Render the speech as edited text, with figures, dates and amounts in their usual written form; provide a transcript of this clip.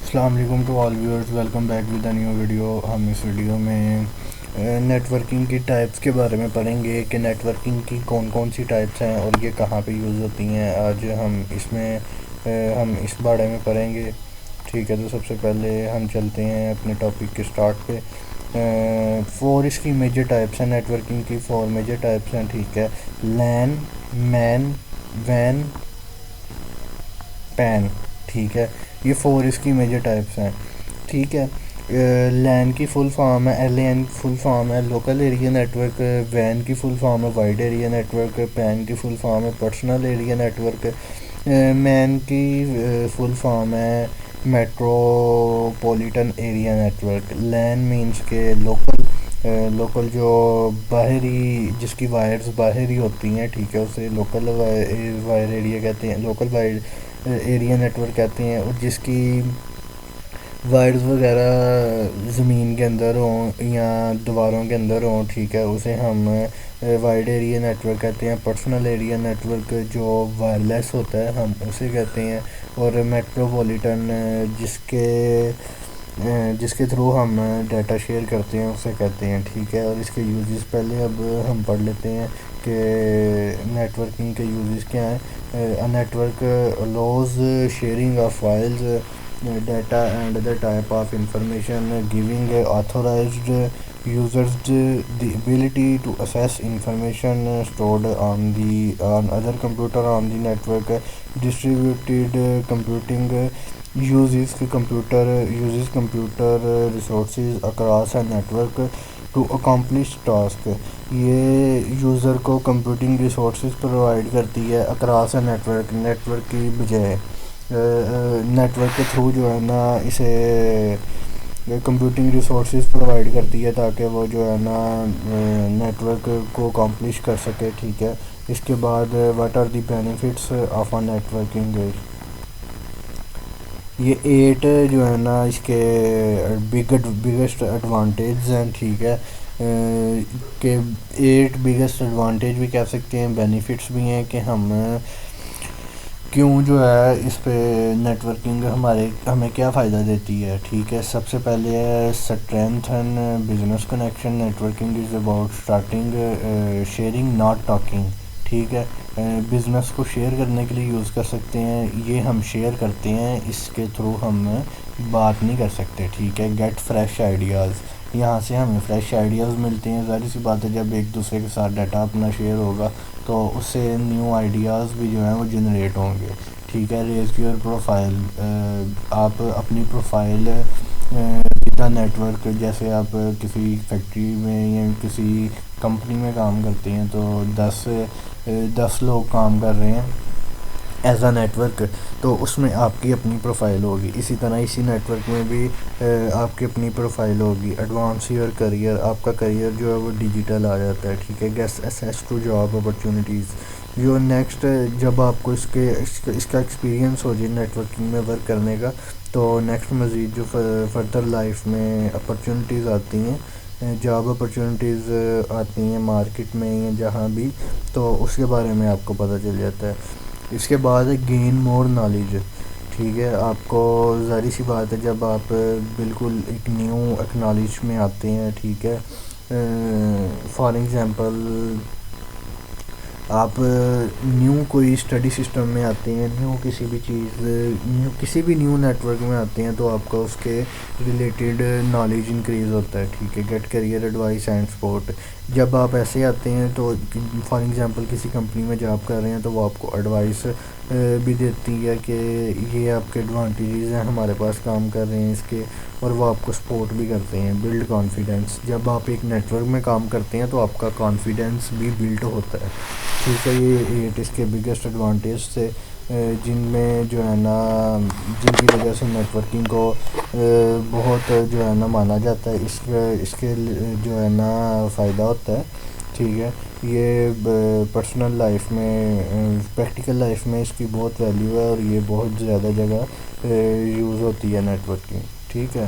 السلام علیکم to all viewers, welcome back with a new video. ہم اس ویڈیو میں نیٹ ورکنگ کی ٹائپس کے بارے میں پڑھیں گے کہ نیٹ ورکنگ کی کون کون سی ٹائپس ہیں اور یہ کہاں پہ یوز ہوتی ہیں۔ آج ہم اس بارے میں پڑھیں گے، ٹھیک ہے۔ تو سب سے پہلے ہم چلتے ہیں اپنے ٹاپک کے سٹارٹ پہ۔ فور اس کی میجر ٹائپس ہیں، نیٹ ورکنگ کی فور میجر ٹائپس ہیں، ٹھیک ہے۔ لین، مین، وین، پین، ٹھیک ہے۔ یہ فور اس کی میجر ٹائپس ہیں، ٹھیک ہے۔ لین کی فل فارم ہے LAN، فل فارم ہے لوکل ایریا نیٹورک۔ وین کی فل فارم ہے وائڈ ایریا نیٹورک۔ پین کی فل فارم ہے پرسنل ایریا نیٹورک۔ مین کی فل فارم ہے میٹروپولیٹن ایریا نیٹورک۔ لین مینس کہ لوکل جو باہری، جس کی وائرز باہری ہوتی ہیں، ٹھیک ہے، اسے لوکل وائر ایریا کہتے ہیں، لوکل وائر ایریا نیٹورک کہتے ہیں۔ اور جس کی وائرز وغیرہ زمین کے اندر ہوں یا دیواروں کے اندر ہوں، ٹھیک ہے، اسے ہم وائڈ ایریا نیٹورک کہتے ہیں۔ پرسنل ایریا نیٹورک جو وائرلیس ہوتا ہے، ہم اسے کہتے ہیں۔ اور میٹروپولیٹن جس کے تھرو ہم ڈیٹا شیئر کرتے ہیں، اسے کہتے ہیں، ٹھیک ہے۔ اور اس کے یوزز پہلے اب ہم پڑھ لیتے ہیں کہ نیٹ ورکنگ کے یوزز کیا ہیں۔ Network allows sharing of files, data and other type of information, giving authorized users the ability to access information stored on other computer on the network. Distributed computing uses computer resources across a network to accomplish task. یہ user کو computing resources provide کرتی ہے across a network کی بجائے، network کے through جو ہے نا اسے کمپیوٹنگ ریسورسز پرووائڈ کرتی ہے تاکہ وہ جو ہے نا نیٹورک کو اکمپلش کر سکے، ٹھیک ہے۔ اس کے بعد what are the benefits of a networking, یہ 8 جو ہے نا اس کے بگیسٹ ایڈوانٹیج ہیں، ٹھیک ہے، کہ 8 بگیسٹ ایڈوانٹیج بھی کہہ سکتے ہیں، بینیفٹس بھی ہیں کہ کیوں جو ہے اس پہ نیٹ ورکنگ ہمیں کیا فائدہ دیتی ہے، ٹھیک ہے۔ سب سے پہلے ہے strengthen business connection. Networking is about starting sharing not talking, ٹھیک ہے۔ بزنس کو شیئر کرنے کے لیے یوز کر سکتے ہیں، یہ ہم شیئر کرتے ہیں، اس کے تھرو ہم بات نہیں کر سکتے، ٹھیک ہے۔ گیٹ فریش آئیڈیاز، یہاں سے ہمیں فریش آئیڈیاز ملتے ہیں۔ ظاہر سی بات ہے جب ایک دوسرے کے ساتھ ڈیٹا اپنا شیئر ہوگا تو اس سے نیو آئیڈیاز بھی جو ہیں وہ جنریٹ ہوں گے، ٹھیک ہے۔ ریز یور پروفائل، آپ اپنی پروفائل ود نیٹ ورک، جیسے آپ کسی فیکٹری میں یا کسی کمپنی میں کام کرتے ہیں تو 10 لوگ کام کر رہے ہیں ایز اے نیٹ ورک، تو اس میں آپ کی اپنی پروفائل ہوگی۔ اسی طرح اسی نیٹ ورک میں بھی آپ کی اپنی پروفائل ہوگی۔ ایڈوانس یور کریئر، آپ کا کریئر جو ہے وہ ڈیجیٹل آ جاتا ہے، ٹھیک ہے۔ Gain access to job opportunities, جو نیکسٹ جب آپ کو اس کا ایکسپیرینس ہو جائے نیٹ ورکنگ میں ورک کرنے کا، تو نیکسٹ مزید جو فردر لائف میں اپرچونیٹیز آتی ہیں، جاب اپرچونیٹیز آتی ہیں مارکیٹ میں یا جہاں بھی، تو اس کے بارے میں آپ کو پتہ چل جاتا ہے۔ اس کے بعد ہے گین مور نالج، ٹھیک ہے۔ آپ کو ظاہر سی بات ہے جب آپ بالکل ایک نیو ایکنالج میں آتے ہیں، ٹھیک ہے، فار ایگزامپل آپ نیو کوئی اسٹڈی سسٹم میں آتے ہیں، کسی بھی نیو نیٹ ورک میں آتے ہیں، تو آپ کا اس کے ریلیٹڈ نالج انکریز ہوتا ہے، ٹھیک ہے۔ Get career advice and support, جب آپ ایسے آتے ہیں تو فار ایگزامپل کسی کمپنی میں جاب کر رہے ہیں تو وہ آپ کو ایڈوائس بھی دیتی ہے کہ یہ آپ کے ایڈوانٹیجز ہیں، ہمارے پاس کام کر رہے ہیں اس کے، اور وہ آپ کو سپورٹ بھی کرتے ہیں۔ بلڈ کانفیڈنس، جب آپ ایک نیٹ ورک میں کام کرتے ہیں تو آپ کا کانفیڈنس بھی بلڈ ہوتا ہے، ٹھیک ہے۔ یہ 8 اس کے بگیسٹ ایڈوانٹیج تھے، جن میں جو ہے نا جن کی وجہ سے نیٹ ورکنگ کو بہت جو ہے نا مانا جاتا ہے، اس کے جو ہے نا فائدہ ہوتا ہے، ٹھیک ہے۔ یہ پرسنل لائف میں، پریکٹیکل لائف میں اس کی بہت ویلیو ہے، اور یہ بہت زیادہ جگہ یوز ہوتی ہے نیٹ ورکنگ، ٹھیک ہے۔